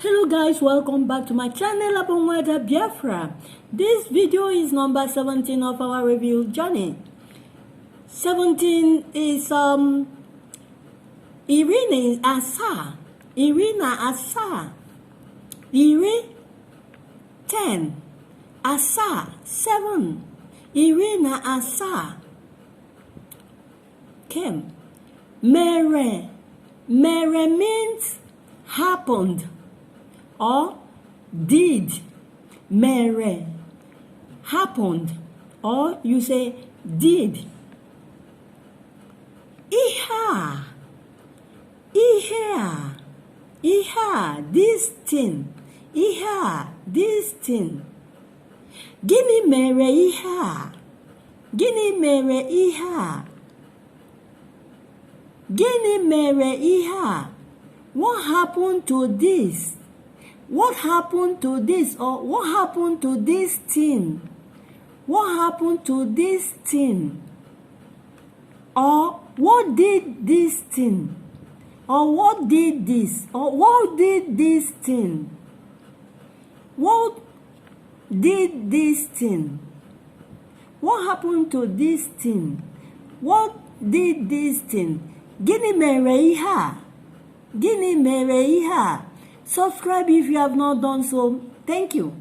Hello guys, welcome back to my channel Abonwada Biafra. This video is number 17 of our review journey. 17 is Irene Asa. Irina Asa. Iri 10. Asa 7. Irina Asa. Came. Mere. Mere means happened or did. Mere happened or you say did. Iha. Iha. Iha. This thing. Iha. This thing. Gini mere iha. Gini mere iha. Gini mere iha. What happened to this? What happened to this? Or what happened to this thing? What happened to this thing? Or what did this thing? Or what did this? Or what did this thing? What did this thing? What happened to this thing? What did this thing? Gini mere iha. Gini mere iha. Subscribe if you have not done so. Thank you.